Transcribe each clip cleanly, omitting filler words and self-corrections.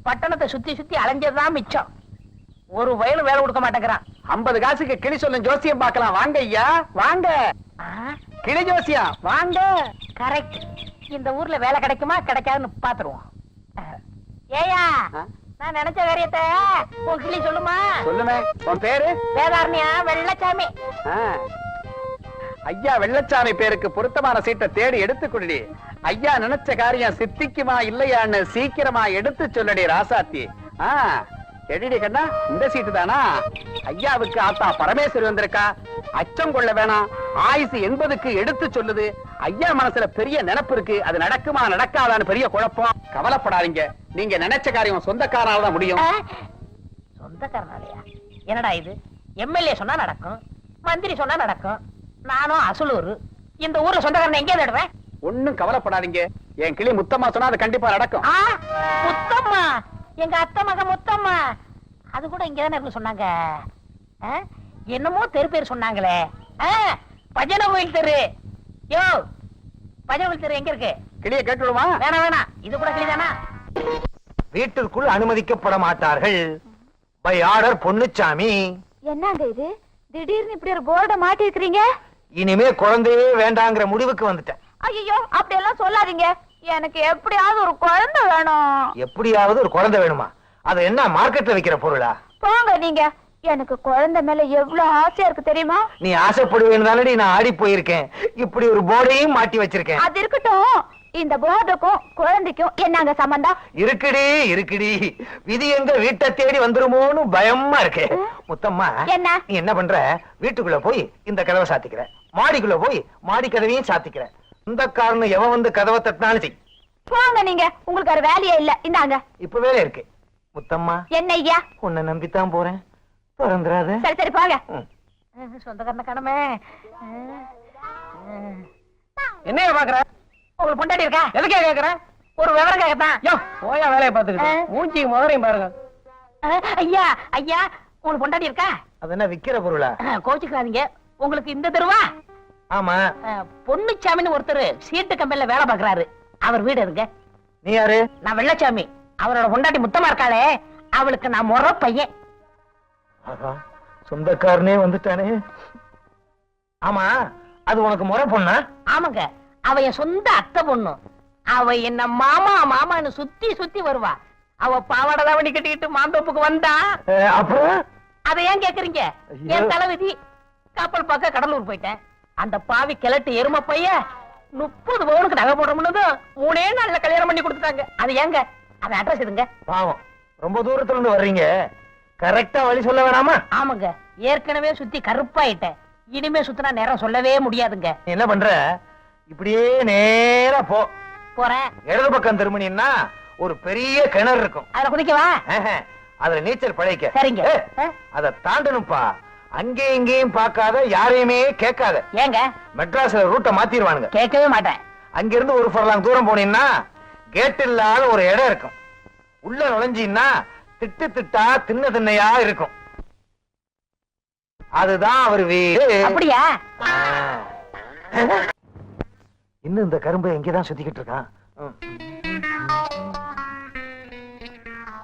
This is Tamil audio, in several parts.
பட்டணத்தை சுத்தி சுத்தி அலைஞ்சதுதான் மிச்சம். ஒரு வயலும் வேலை கொடுக்க மாட்டேங்கிறான். 50 காசுக்கு கிளி சொல்லும் ஜோசியம் பார்க்கலாம். வாங்க ஐயா வாங்க. கிளி ஜோசியம் வாங்க. கரெக்ட். இந்த ஊர்ல வேலை கிடைக்குமா கிடைக்காதுன்னு பாத்துருவோம். ஏயா நான் நினைச்ச காரியத்தை உன் கிளி சொல்லுமா? சொல்லுமே. உன் பேரு? வேதாரண்யா வெள்ளச்சாமி. ஐயா வெள்ளச்சாமி பேருக்கு பொருத்தமான சீட்டை தேடி எடுத்து கொடுடி. ஐயா நினைச்ச காரியம் சித்திக்குமா இல்லையான்னு சீக்கிரமா எடுத்து சொல்லடி ராசாத்தி. எடிடி கண்ணா, இந்த சீட்டு தானா? ஐயாவுக்கு ஆத்தா பரமேஸ்வரி வந்திருக்கா. அச்சம் கொள்ள வேணாம். ஆயுசு 80க்கு எடுத்து சொல்லுது. ஐயா மனசுல பெரிய நினைப்பு இருக்கு. அது நடக்குமா நடக்காதான்னு பெரிய குழப்பம். கவலைப்படாதீங்க. நீங்க நினைச்ச காரியம் சொந்தக்காரனாலதான் முடியும். சொந்தக்காரனாலயா? என்னடா இது? எம்எல்ஏ சொன்னா நடக்கும், மந்திரி சொன்னா நடக்கும். நானும் அசலூர். இந்த ஊர்ல சொந்தக்காரன் எங்கே தேடுவேன்? ஒண்ணும் கவலைப்படாதீங்க. என் கிளி முத்தம்மா சொன்னா அது கண்டிப்பா நடக்கும். முத்தம்மா? எங்க அத்தை மக முத்தம்மா. அது கூட இங்கதானே இருக்கு சொன்னாங்க. என்னமோ தெரு பேர் சொன்னாங்களே. பஜனை கோயில் தெரு. யோ, பஜனை கோயில் தெரு எங்க இருக்கு? கிளிய கேட்டுடுமா? வேணாம் வேணாம், இது கூட கிளிதானா? வீட்டிற்குள் அனுமதிக்கப்பட மாட்டார்கள். By order Ponnusamy. என்னங்க இது? திடீர்னு இப்படி ஒரு போர்டை மாட்டி இருக்கிறீங்க. இனிமே குழந்தையே வேண்டாங்கிற முடிவுக்கு வந்துட்டேன். ஐயோ, அப்படி எல்லாம் சொல்லாதீங்க. எனக்கு எப்படியாவது ஒரு குழந்தை வேணும். எப்படியாவது ஒரு குழந்தை வேணுமா? அது என்ன மார்க்கெட்ல விக்கிற பொருளா? போங்க நீங்க. எனக்கு குழந்தை மேல எவ்வளவு ஆசையா இருக்கு தெரியுமா? நீ ஆசைப்படுவேன்னு தானடி நான் ஆடி போயிருக்கேன். இப்படி ஒரு போர்டையும் மாட்டி வச்சிருக்கேன். அது இருக்கட்டும். இந்த போர்டுக்கும் குழந்தைக்கும் என்னங்க சம்பந்தம்? இருக்குடி. விதி எங்க வீட்டை தேடி வந்துருமோன்னு பயமா இருக்கு. முத்தம்மா, என்ன நீ என்ன பண்ற? வீட்டுக்குள்ள போய் இந்த கதவை சாத்திக்கிற, மாடிக்குள்ள போய் மாடி கதவையும் சாத்திக்கிற. இந்த காரணம் எவன் வந்து கதவை தட்டினாலும் செய். போங்க நீங்க. உங்களுக்கு ஒரு வேலையே இல்ல. இந்தாங்க. இப்ப வேலை இருக்கு. முத்தம்மா, என்ன ஐயா? உன்னை நம்பித்தான் போறேன். பிறந்துராத. சரி சரி போங்க. சொந்தக்காரன கடமை. என்ன பாக்குற? உங்களுக்கு பொண்டாட்டி இருக்கா? எதுக்கே கேக்குற? ஒரு விவரம் கேட்கத்தான். போயா வேலையை பாத்துக்கிட்டு மூஞ்சி முதலையும் பாருங்க. ஐயா ஐயா, உங்களுக்கு பொண்டாட்டி இருக்கா? அது என்ன விக்கிற பொருளா? கோச்சுக்காதீங்க. உங்களுக்கு இந்த தெருவா? ஆமா. பொன்னுச்சாமின்னு ஒருத்தர் சீட்டு கம்பெனில வேலை பாக்குறாரு. அவர் வீடு எதுங்க? நீ யாரு? நான் வெள்ளச்சாமி. அவரோட பொண்டாட்டி முத்தமா இருக்காளே, அவளுக்கு நான் முறை பையன். சொந்தக்காரனே வந்துட்டானே. ஆமா, அது உனக்கு முறை பொண்ணா? ஆமாங்க, அவ என் சொந்த அத்தை பொண்ணு. அவ என்ன மாமா மாமான்னு சுத்தி சுத்தி வருவா. அவ பாவாடை தாவணி கட்டிக்கிட்டு மாந்தோப்புக்கு வந்தா அப்புறம் அதை ஏன் கேக்குறீங்க? என் தலைவிதி. கப்பல் பார்க்க கடலூர் போயிட்டேன். அந்த பாவி கிழட்டு எரும பைய 30 பவுனுக்கு நகை போடுறோம்னு 3 நாள்ல கல்யாணம் பண்ணி கொடுத்துட்டாங்க. அது ஏங்க? அது அட்ரஸ் எதுங்க? பாவம், ரொம்ப தூரத்துல இருந்து வர்றீங்க. கரெக்டா வழி சொல்ல வேணாமா? ஆமாங்க, ஏற்கனவே சுத்தி கருப்பாயிட்டேன். இனிமே சுத்தினா நேரம் சொல்லவே முடியாதுங்க. என்ன பண்ற? இப்படியே நேரா போறேன். இடது பக்கம் திரும்பினா ஒரு பெரிய கிணறு இருக்கும். அதுல குதிக்கவா? அதுல நீச்சல் பழகிக்க. சரிங்க. அத தாண்டணும்பா. அங்கே இங்கேயும் பார்க்காத, யாரையுமே கேட்காத. ஏங்க? மெட்ராஸ்ல ரூட்டை மாத்திடுவானுங்க. கேட்கவே மாட்டேன். அங்கிருந்து ஒரு ஃபர்லாங் தூரம் போனீங்கன்னா கேட் இல்லாத ஒரு இடம் இருக்கும். உள்ள நுழைஞ்சீங்கன்னா திட்டு திட்டா தின்ன திண்ணையா இருக்கும். அதுதான் அவர் வீடு. அப்படியா? இன்னும் இந்த கரும்பு எங்கேதான் சுத்திக்கிட்டு இருக்கான்.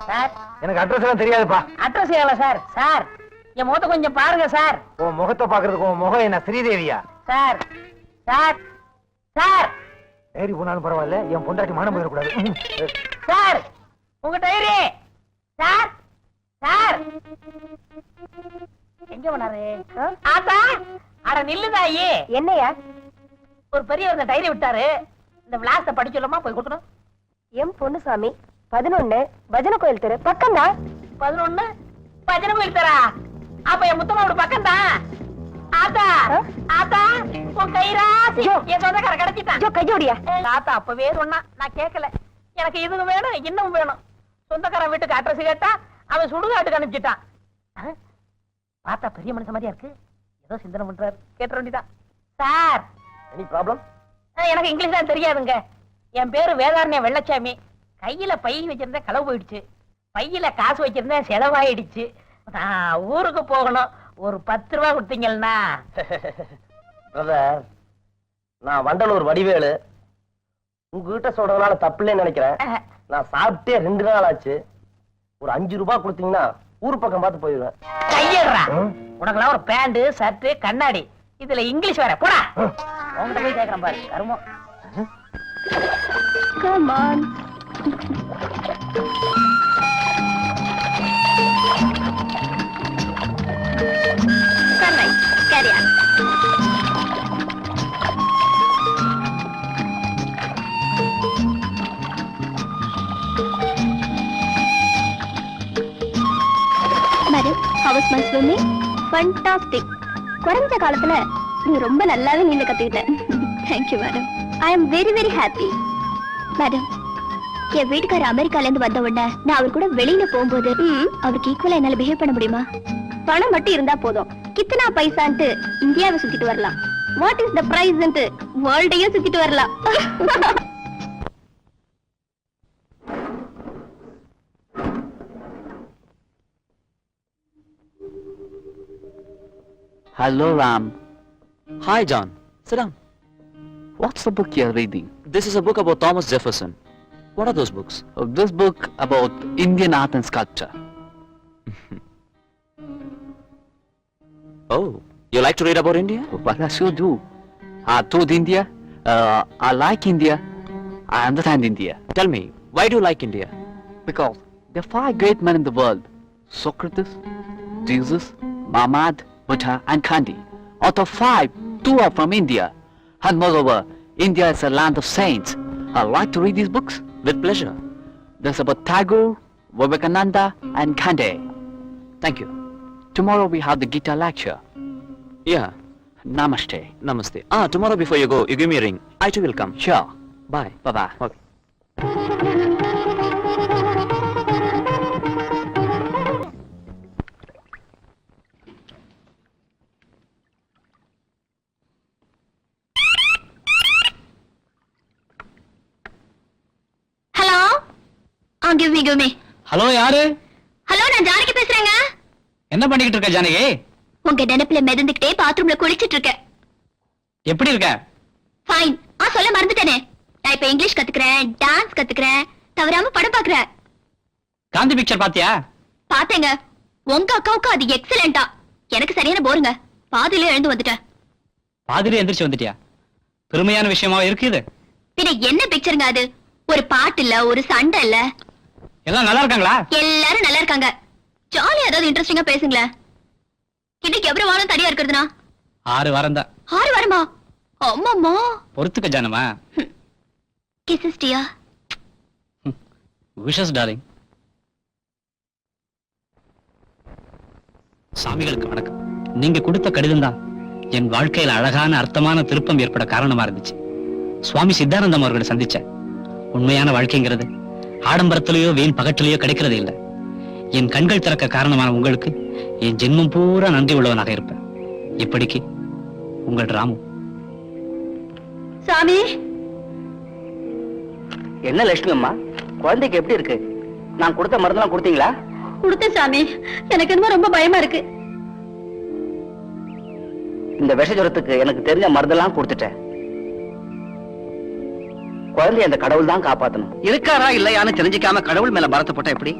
சார், எனக்கு அட்ரஸ் எல்லாம் தெரியாதுப்பா. அட்ரஸ் ஏல சார். சார், என் முகத்தை கொஞ்சம் பாருங்க சார். உன் முகத்தை பாக்குறதுக்கு உன் முகம் என்ன ஸ்ரீதேவியா? சார் சார் சார், டைரி போனாலும் பரவாயில்ல, என் பொண்டாட்டி மானம் போயிடக்கூடாது. சார், உங்க டைரி. சார் சார், எங்க போனாரு? ஆத்தா, அட நில்லுதாயி. என்னையா? ஒரு பெரியவர் டைரி விட்டாரு. இந்த விளாசத்தை படிச்சலாமா? போய் கொடுக்கணும். எம் பொன்னுசாமி, 11 பஜனை கோயில் தெரு. பக்கம் தான். 11 பஜனை கோயில் தெரா? அப்ப என் முத்தமாவோட பக்கம் தான். ஆத்தா ஆத்தா, உன் கைராசி என் சொந்தக்கார கிடைச்சிட்டான். கையோடியா? ஆத்தா அப்பவே சொன்னா, நான் கேட்கல. எனக்கு இது வேணும், இன்னும் வேணும். சொந்தக்கார வீட்டுக்கு அட்ரஸ் கேட்டா அவன் சுடுகாட்டுக்கு அனுப்பிச்சிட்டான். பார்த்தா பெரிய மனுஷன் மாதிரியா இருக்கு. ஏதோ சிந்தனை பண்றாரு. கேட்ட வேண்டியதான். Sir, any problem? எனக்கு இங்கிலீஷ் தான் தெரியாதுங்க. என் பேரு வேதாரண்ய வெள்ளச்சாமி. கையில பை வச்சிருந்தேன், களவு போயிடுச்சு. பையில காசு வச்சிருந்தேன், செலவாயிடுச்சு. நான் ஊருக்கு போகணும். ஒரு 10 ரூபா கொடுத்தீங்கன்னா. பிரதர், நான் வண்டலூர் வடிவேலு. உங்ககிட்ட சொல்றதுனால தப்பில்லைன்னு நினைக்கிறேன். நான் சாப்பிட்டே 2 நாள் ஆச்சு. ஒரு 5 ரூபாய் கொடுத்தீங்கன்னா ஊர் பக்கம் பார்த்து போயிடுவேன். கையேடுறா. உனக்கெல்லாம் ஒரு பேண்ட் ஷர்ட் கண்ணாடி, இதுல இங்கிலீஷ் வேற. போடா, உங்ககிட்ட போய் கேக்குறேன் பாரு கருமம். Come on. Sunlight, carry on. Madam, how was my swimming? Fantastic. குறைஞ்ச காலத்துல நீ ரொம்ப நல்லாவே நீந்த கத்துக்கிட்ட. Thank you, madam. I am very very happy. Madam, என் வீட்டுக்கார அமெரிக்கால இருந்து வந்த உடனே நான் அவர் கூட வெளியில போகும்போது அவருக்கு ஈக்குவலா என்னால பிஹேவ் பண்ண முடியுமா? பணம் மட்டும் இருந்தா போதும். கித்தனா பைசான்ட்டு இந்தியாவை சுத்திட்டு வரலாம். வாட் இஸ் த பிரைஸ்ன்ட்டு வேர்ல்டையும் சுத்திட்டு வரலாம். Hello, Ram. Hi, John. Sit down. What's the book you're reading? This is a book about Thomas Jefferson. What are those books? This book about Indian art and sculpture. Oh, you like to read about India? Well, I sure do. I toured India. I like India. I understand India. Tell me, why do you like India? Because there are 5 great men in the world. Socrates, Jesus, Muhammad, Buddha and Gandhi. Out of 5, 2 are from India. And moreover, India is a land of saints. I like to read these books. With pleasure. There's about Tagore, Vivekananda and Gandhi. Thank you. Tomorrow we have the Gita lecture. Yeah, Namaste. namaste. Tomorrow before you go, you give me a ring. I too will come. Sure. Bye. Bye-bye. Okay. Hello, give me. Hello, யாரு? ஹலோ, நான் ஜானகி பேசுறேங்க. என்ன பண்ணிக்கிட்டு இருக்க ஜானகி? உங்க நினைப்புல மிதந்துக்கிட்டே பாத்ரூம்ல குளிச்சிட்டு இருக்கேன். எப்படி இருக்க? ஃபைன். சொல்ல மறந்துட்டேனே. நான் இப்ப இங்கிலீஷ் கத்துக்கிறேன், டான்ஸ் கத்துக்கிறேன், தவறாம படம் பாக்குறேன். காந்தி பிக்சர் பாத்தியா? பாத்தேங்க. உங்க அக்காவுக்கு அது எக்ஸலென்ட்டா. எனக்கு சரியான போருங்க. பாதியில எழுந்து வந்துட்டேன். பாதியில எந்திரிச்சு வந்துட்டியா? பெருமையான விஷயமா இருக்கு இது. பின்ன என்ன பிக்சருங்க அது? ஒரு பாட்டு இல்ல, ஒரு சண்டை இல்ல. எல்லாம் நல்லா இருக்காங்களா? எல்லாரும் நல்லா இருக்காங்க. ஜாலியா ஏதாவது இன்ட்ரெஸ்டிங்கா பேசுங்களேன். இன்னைக்கு எவ்வளவு வாரம் தனியா இருக்கிறதுனா? 6 வாரம் தான். 6 வாரமா? அம்மாமா. பொறுத்துக்க ஜானமா. Kisses dear. Wishes darling. சாமிகளுக்கு வணக்கம். நீங்க கொடுத்த கடிதம் தான் என் வாழ்க்கையில அழகான அர்த்தமான திருப்பம் ஏற்பட காரணமா இருந்துச்சு. சுவாமி சித்தானந்தம் அவர்களை சந்திச்சேன். உண்மையான வாழ்க்கைங்கிறது ஆடம்பரத்திலேயோ வீண் பகட்டிலேயோ கிடைக்கிறது இல்லை. என் கண்கள் திறக்க காரணமான உங்களுக்கு என் ஜென்மம் பூரா நன்றி உள்ளவனாக இருப்பேன். இப்படிக்கு உங்கள் ராமு. சாமி. என்ன லட்சுமி அம்மா, குழந்தைக்கு எப்படி இருக்கு? நான் கொடுத்த மருந்தெல்லாம் கொடுத்தீங்களா? கொடுத்தேன் சாமி. எனக்கு என்னமோ ரொம்ப பயமா இருக்கு. இந்த விஷ ஜுரத்துக்கு எனக்கு தெரிஞ்ச மருந்தெல்லாம் கொடுத்துட்டேன். குழந்தைய அந்த கடவுள் தான் காப்பாத்தணும். இருக்காரா இல்லையான்னு தெரிஞ்சுக்காம கடவுள் மேல பாரத்தை போட்டா எப்படி?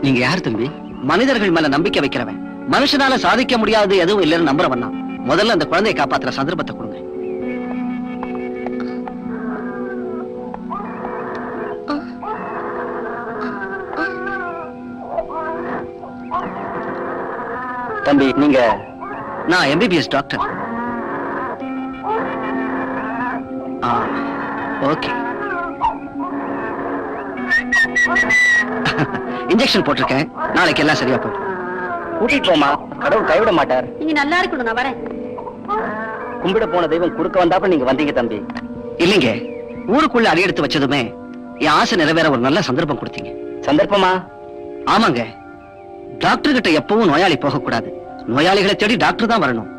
நீங்க யார் தம்பி? மனிதர்கள் மேல நம்பிக்கை வைக்கிறவன். மனுஷனால சாதிக்க முடியாது எதுவும் இல்லைன்னு நம்புறவன் தான். முதல்ல அந்த குழந்தையை காப்பாத்துற சந்தர்ப்பத்தை கொடுங்க. தம்பி, நீங்க? நான் எம்பிபிஎஸ் டாக்டர். ஓகே. இன்ஜெக்ஷன் போட்டிருக்கேன். நாளைக்கு எல்லாம் சரியா போயிடும். கூட்டிட்டு போமா, கடவுள் கைவிட மாட்டார். நீங்க நல்லா இருக்கணும். நான் வரேன். கும்பிட போன தெய்வம் குறுக்க வந்தாப்ப நீங்க வந்தீங்க தம்பி. இல்லைங்க, ஊருக்குள்ள அடியெடுத்து வச்சதுமே என் ஆசை நிறைவேற ஒரு நல்ல சந்தர்ப்பம் கொடுத்தீங்க. சந்தர்ப்பமா? ஆமாங்க. டாக்டர் கிட்ட எப்பவும் நோயாளி போக கூடாது. நோயாளிகளை தேடி டாக்டர் தான் வரணும்.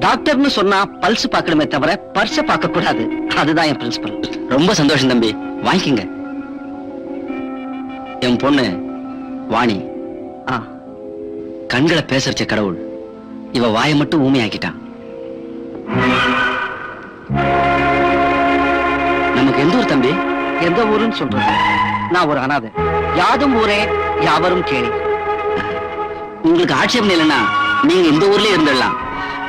டாக்டர்னு சொன்னா பல்ஸ் பார்க்கணுமே தவிர பர்ஸ பார்க்க கூடாது. அதுதான் என் பிரின்சிபல். ரொம்ப சந்தோஷம் தம்பி, வாங்கிக்கங்க. என் பொண்ணு வாணி. கண்களை பேசறச்ச கடவுள் இவ வாயை மட்டும் ஊமையாக்கிட்டான். நமக்கு எந்த ஊர் தம்பி? எந்த ஊருன்னு சொல்றது? நான் ஒரு அனாதை. யாதும் ஊரே யாவரும் கேளி. உங்களுக்கு ஆட்சேபம் இல்லைன்னா நீங்க இந்த ஊர்லயே இருந்துடலாம்.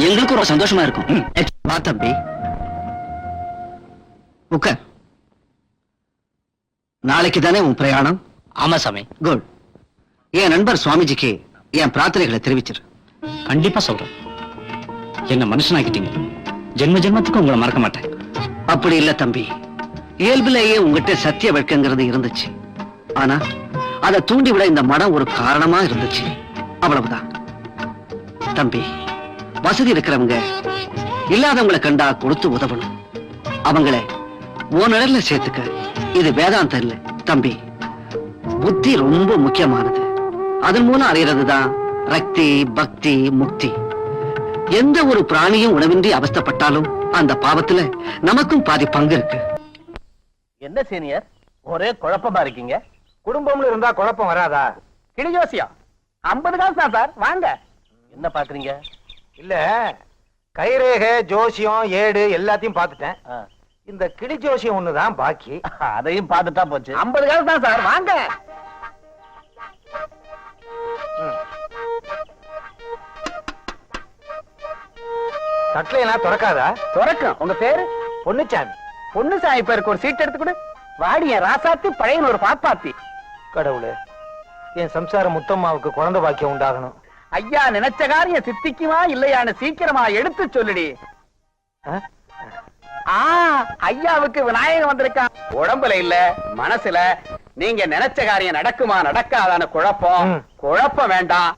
எங்களுக்கு ஒரு சந்தோஷமா இருக்கும். வா தம்பி, உட்கார். நாளைக்கு தானே உன் பிரயாணம்? ஆமா சாமி, குட். என் நண்பர் சுவாமிஜிக்கு என் பிரார்த்தனைகளை தெரிவிச்சிரு. கண்டிப்பா சொல்றேன். என்ன மனுஷனாக்கிட்டீங்க. ஜென்ம ஜென்மத்துக்கு உங்களை மறக்க மாட்டேன். அப்படி இல்ல தம்பி, இயல்பிலேயே உங்ககிட்ட சத்திய வெட்கங்கிறது இருந்துச்சு. ஆனா அதை தூண்டிவிட இந்த மடம் ஒரு காரணமா இருந்துச்சு. அவ்வளவுதான் தம்பி. வசதி இருக்கிறவங்க இல்லாதவங்களை கண்டா கொடுத்து உதவணும். அவங்களை உன் நிழல்ல சேர்த்துக்க. இது வேதாந்தம் இல்ல தம்பி. புத்தி ரொம்ப முக்கியமானது. அதன் மூலம் அறியறதுதான் ரக்தி, பக்தி, முக்தி. எந்த ஒரு பிராணியும் உணவின்றி அவஸ்தைப்பட்டாலும் அந்த பாவத்துல நமக்கும் பாதி பங்கு இருக்கு. என்ன சீனியர், ஒரே குழப்பமா இருக்கீங்க? குடும்பம்னு இருந்தா குழப்பம் வராதா? கிளி ஜோசியம் 50 காசு தான் சார், வாங்க. என்ன பாக்குறீங்க? இல்ல, கைரேகை, ஜோசியம், ஏடு எல்லாத்தையும் பார்த்துட்டேன். இந்த கிளி ஜோசியம் ஒண்ணுதான் பாக்கி. அதையும் பார்த்துட்டா போச்சு. 50 காசு தான் சார், வாங்க. தட்லையெல்லாம் திறக்காதா? துறக்கும். உங்க பேரு? பொன்னுச்சாமி. பொன்னுசாமி பேருக்கு ஒரு சீட் எடுத்து கொடு. வாடிய ராசாத்தி, பழையன் ஒரு பாப்பாத்தி. கடவுளே, என் சம்சார முத்தம்மாவுக்கு குழந்தை பாக்கியம் உண்டாகணும். ஐயா நினைச்ச காரியம் சித்திக்குமா இல்லையான்னு சீக்கிரமா எடுத்து சொல்லுடி. ஐயாவுக்கு விநாயகர் வந்திருக்கான். உடம்புல இல்ல, மனசுல. நீங்க நினைச்ச காரியம் நடக்குமா நடக்காதான குழப்பம். குழப்பம் வேண்டாம்.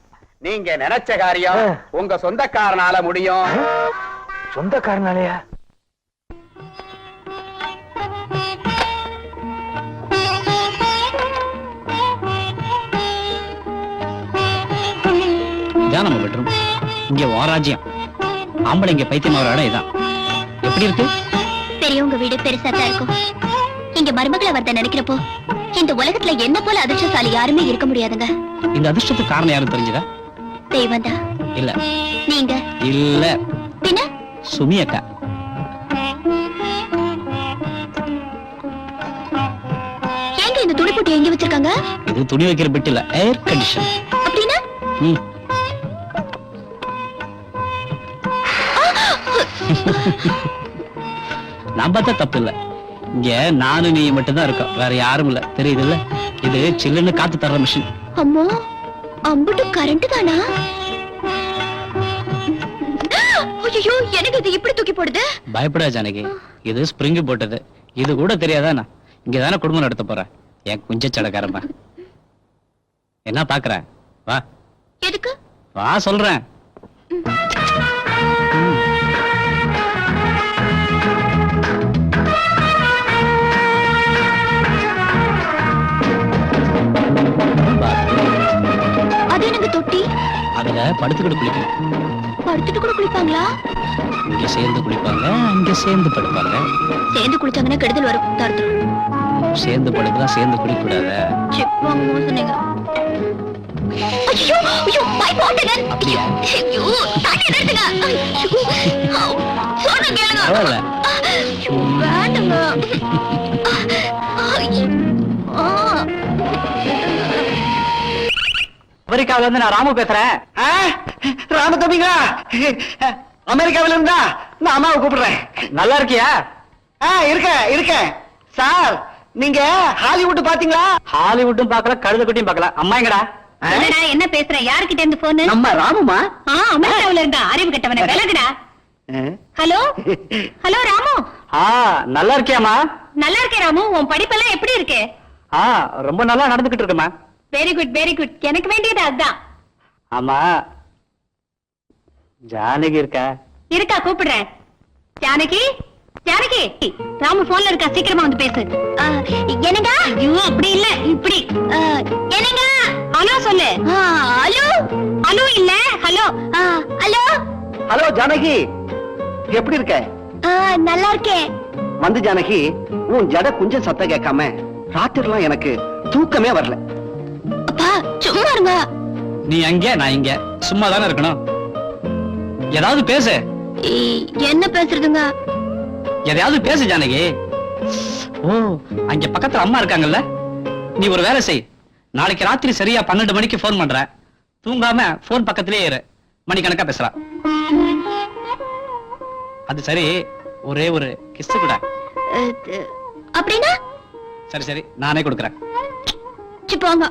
நீங்க நினைச்ச காரியம் உங்க சொந்தக்காரனால முடியும். சொந்தக்காரனாலயா? இதான் நம்ம பெட்ரூம். இங்க வாராஜ்யம். ஆம்பளைங்க பைத்தியமாவர இடம் இதான். எப்படி இருக்கு? பெரியவங்க வீடு பெருசா தான் இருக்கும். இங்க மருமகளை வரத நினைக்கிறப்போ இந்த உலகத்துல என்ன போல அதிர்ஷ்டசாலி யாருமே இருக்க முடியாதுங்க. இந்த அதிர்ஷ்டத்துக்கு காரணம் யாரும் தெரிஞ்சதா? தெய்வந்தா. இல்ல. நீங்க? இல்ல. பின்ன? சுமி அக்கா. ஏங்க இந்த துணி போட்டு எங்க வச்சிருக்காங்க? இது துணி வைக்கிற பெட் இல்ல, ஏர் கண்டிஷன். அப்படின்னா? நான் பார்த்தா தப்பு இல்ல. இங்க நானும் நீ மட்டும் தான் இருக்கோம், வேற யாரும் இல்ல. தெரியுது இல்ல? இது சில்லுன்னு காத்து தர்ற மிஷின். அம்மா, அம்புட்டு கரண்ட் தானா? ஐயோ, எனக்கு இது இப்படி தூக்கி போடுது. பயப்படா ஜானகி, இது ஸ்பிரிங் போட்டது. இது கூட தெரியாதா? நான் இங்கதானே குடும்பம் நடத்த போறேன். என் குஞ்சச்சடக்காரமா. என்ன பாக்குற? வா. எதுக்கு? வா சொல்றேன். அது எனக்கு தொட்டி. அதுல படுத்துக்கிட்டு குளிக்கணும். படுத்துட்டு கூட குளிப்பாங்களா? இங்க சேர்ந்து குளிப்பாங்க, அங்க சேர்ந்து படுப்பாங்க. சேர்ந்து குளிச்சாங்கன்னா கெடுதல் வரும். தடுத்துரும். சேர்ந்து படுக்கலாம், சேர்ந்து குளிக்க கூடாத. சிப்பாங்க மோசனைங்க. ஐயோ, ஐயோ, மை பாட்டன். அப்படியா? ஐயோ, தாண்டி நிறுத்துங்க. ஐயோ, சொன்னா கேளுங்க. பரவாயில்ல. ஐயோ, வேண்டாங்க. அமெரிக்காவில இருந்து நான் ராமு பேசுறேன். ராம தம்பிங்களா? அமெரிக்காவில இருந்தா நான் அம்மாவை கூப்பிடுறேன். நல்லா இருக்கியா? இருக்கேன். சார், நீங்க ஹாலிவுட் பாத்தீங்களா? ஹாலிவுட்டும் பாக்கல, கழுத குட்டியும் பாக்கல. அம்மா எங்கடா? என்ன பேசுற? யாருக்கிட்ட இருந்து போன்? நம்ம ராமுமா? அமெரிக்காவில இருந்தா. அறிவு கட்டவன விலகுடா. Hello, hello Ramu. நல்லா இருக்கியாமா? நல்லா இருக்கேன் ராமு. உன் படிப்பெல்லாம் எப்படி இருக்கு? ரொம்ப நல்லா நடந்துகிட்டு இருக்குமா. Very good, very good. எனக்கு வேண்டியது அதுதான். ஆமா, ஜானகி இருக்கா? இருக்கா, கூப்பிடுறேன். ஜானகி, ஜானகி. ராமு போன்ல இருக்கா, சீக்கிரமா வந்து பேசு. என்னங்க? ஐயோ, அப்படி இல்ல, இப்படி. என்னங்க? ஹலோ சொல்லு. ஹலோ, ஹலோ இல்ல, ஹலோ. ஹலோ, ஹலோ ஜானகி, எப்படி இருக்க? நல்லா இருக்கேன். வந்து ஜானகி, உன் ஜட கொஞ்சம் சத்தம் கேட்காம ராத்திரிலாம் எனக்கு தூக்கமே வரல. அப்பா சும்மா இருங்க. நீ அங்க, நான் இங்க. சும்மா தானே இருக்கணும். ஏதாவது பேசு. என்ன பேசுறதுங்க? எதையாவது பேசு ஜானகி. ஓ, அங்க பக்கத்துல அம்மா இருக்காங்கல்ல, நீ ஒரு வேலை செய், நாளைக்கு ராத்திரி சரியா 12 மணிக்கு போன் பண்ற, தூங்காம போன் பக்கத்திலேயே இரு, மணிக்கணக்கா பேசலாம். அது சரி, ஒரே ஒரு கிஸ் கூட. அப்படின்னா சரி சரி, நானே கொடுக்கறேன். போங்க.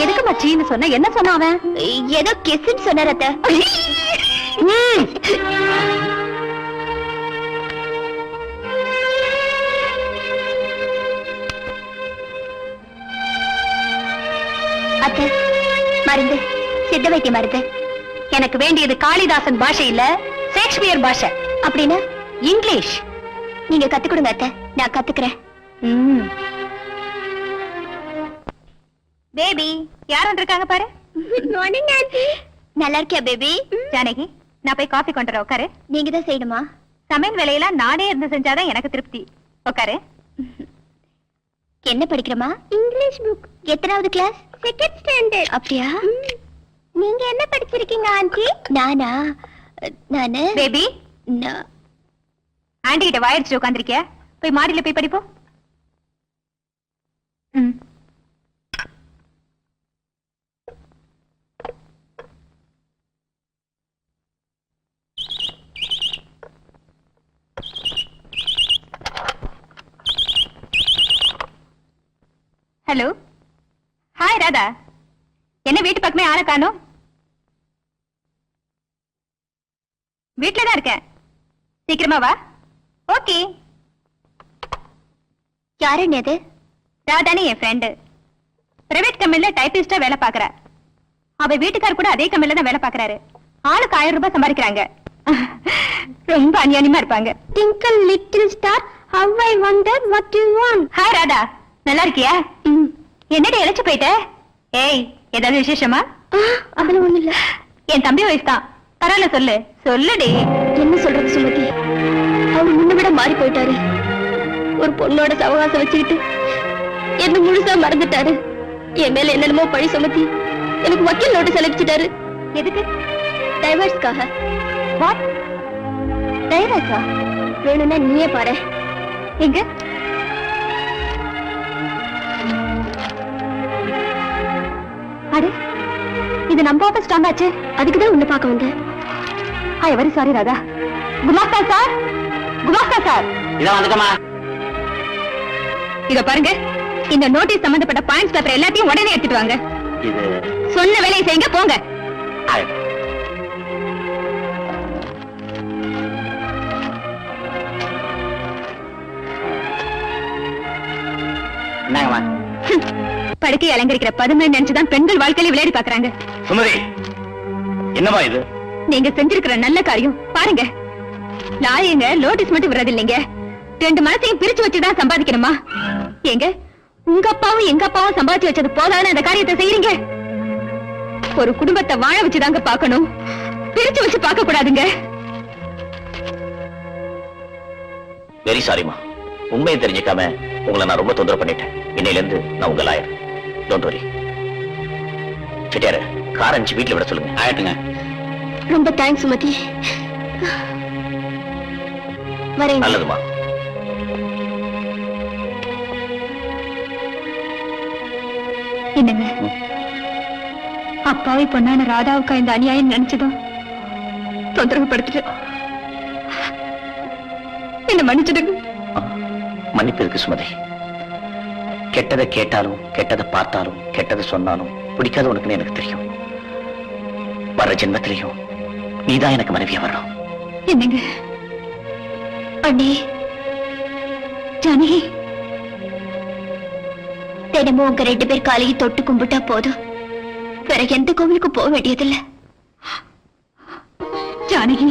எதுக்கு மச்சின்னு சொன்ன? என்ன சொன்ன அவன்? ஏதோ கிஸ்ன்னு சொன்னார் அத்தை. அத்தை, மருந்து, சித்த வைத்திய மருந்து. எனக்கு வேண்டியது காளிதாசன் பாஷை இல்ல, ஷேக்ஸ்பியர் பாஷை. அப்படின்னா இங்கிலீஷ். நீங்க கத்து கொடுங்க அத்தை, நான் கத்துக்கிறேன். பேபி, யார் வந்திருக்காங்க பாரு. Morning aunty. நல்லா இருக்கியா பேபி? ஜானகி, நான் போய் காஃபி கொண்டு வரேன், உட்காரு. நீங்க தான் செய்யணுமா? சமையல் வேலையெல்லாம் நானே இருந்து செஞ்சாதான் எனக்கு திருப்தி. உட்காரு. என்ன படிக்கிறமா? English book. எத்தனாவது கிளாஸ்? Second standard. அப்படியா? நீங்க என்ன படிச்சிருக்கீங்க ஆண்டி? நானா? நானு பேபி, ஆண்டி கிட்ட வாயிடுச்சு உட்காந்துருக்கிய, போய் மாடியில போய் படிப்போம். Hello, hi Radha. என்ன வீட்டு பக்கமே ஆளை காணோம்? வீட்டுலதான் இருக்கேன், சீக்கிரமா வா. ஓகே. யாரு அது? ராதானே, என் ஃப்ரெண்டு. பிரைவேட் கம்பெனில டைபிஸ்டா வேலை பாக்குறா. அவ வீட்டுக்கார் கூட அதே கம்பெனில தான் வேலை பாக்குறாரு. ஆளுக்கு 1000 ரூபாய் சம்பாதிக்கிறாங்க. ரொம்ப அநியாயமா இருப்பாங்க. Twinkle little star, how I wonder what you want. Hi Radha, நல்லா இருக்கியா? என்னடி இழைச்சு போயிட்ட? ஏய், ஏதாவது விசேஷமா? அதுல ஒண்ணு இல்ல. என் தம்பி வயசு தான், பரவாயில்ல, சொல்லு சொல்லுடி. என்ன சொல்றது சுமதி, அவர் முன்ன விட மாறி போயிட்டாரு. ஒரு பொண்ணோட சவகாசம் வச்சுக்கிட்டு என்ன முழுசா மறந்துட்டாரு. என் மேல என்னென்னமோ பழி சுமத்தி எனக்கு வக்கீல் நோட்டீஸ் அனுப்பிச்சிட்டாரு. எதுக்கு? டைவர்ஸ்க்காக. வாட்? டைவர்ஸா? வேணும்னா நீயே பாரு. எங்க? அடே, இது நம்ம ஆபீஸ் ஸ்டாண்ட் ஆச்சு. அதுக்குதான் உன்னை பார்க்க வந்தேன். I very sorry Radha. குமாஸ்தா சார், குமாஸ்தா சார். இதான் வந்துக்கமா. இத பாருங்க, இந்த நோட்டீஸ் சம்பந்தப்பட்ட பாயிண்ட்ஸ் பேப்பர் எல்லாத்தையும் உடனே எடுத்துட்டு வாங்க. இது சொன்ன வேலையை செய்யுங்க, போங்க. என்னங்கம்மா? படுக்கை அலங்கரிக்கிற பதுமை நினைச்சுதான் பெண்கள் வாழ்க்கையில விளையாடி பாக்குறாங்க. சுமதி, என்னமா இது? நீங்க செஞ்சிருக்கிற நல்ல காரியம் பாருங்க. லாயங்க நோட்டீஸ் மட்டும் விடுறது இல்லைங்க, 2 மனசையும் பிரிச்சு வச்சுதான் சம்பாதிக்கணுமா? எங்க உங்க அப்பாவும் எங்க அப்பாவும் சம்பாதிச்சு வச்சது போதான்னு அந்த காரியத்தை செய்யறீங்க? ஒரு குடும்பத்தை வாழ வச்சுதாங்க பாக்கணும், பிரிச்சு வச்சு பார்க்க கூடாதுங்க. வெரி சாரிமா, உண்மையை தெரிஞ்சுக்காம உங்களை நான் ரொம்ப தொந்தரவு பண்ணிட்டேன். இன்னையில இருந்து நான் உங்க lawyer. Don't worry. Chettiar, car அனுப்பிச்சு வீட்டுல விட சொல்லுங்க. ஆயிட்டுங்க. ரொம்ப தேங்க்ஸ் சுமதி. வரேன். நல்லதுமா. என்னங்க, அப்பாவை பொண்ணான ராதாவுக்கா இந்த அநியாயம் நினைச்சதும் தொந்தரவு படுத்துட்டு என்ன மன்னிச்சிடுங்க. மன்னிப்பு இருக்கு சுமதி. கெட்டதை கேட்டாலும், கெட்டதை பார்த்தாலும், கெட்டதை சொன்னாலும் பிடிக்காத உனக்குன்னு எனக்கு தெரியும். வர்ற ஜென்மத்திலையும் நீதான் எனக்கு மனைவியா வரணும். என்னங்க அண்ணே, ஜானகி, தினமும் உங்க 2 பேர் காலையை தொட்டு கும்பிட்டா போதும், வேற எந்த கோவிலுக்கு போக வேண்டியதில்லை. ஜானகி,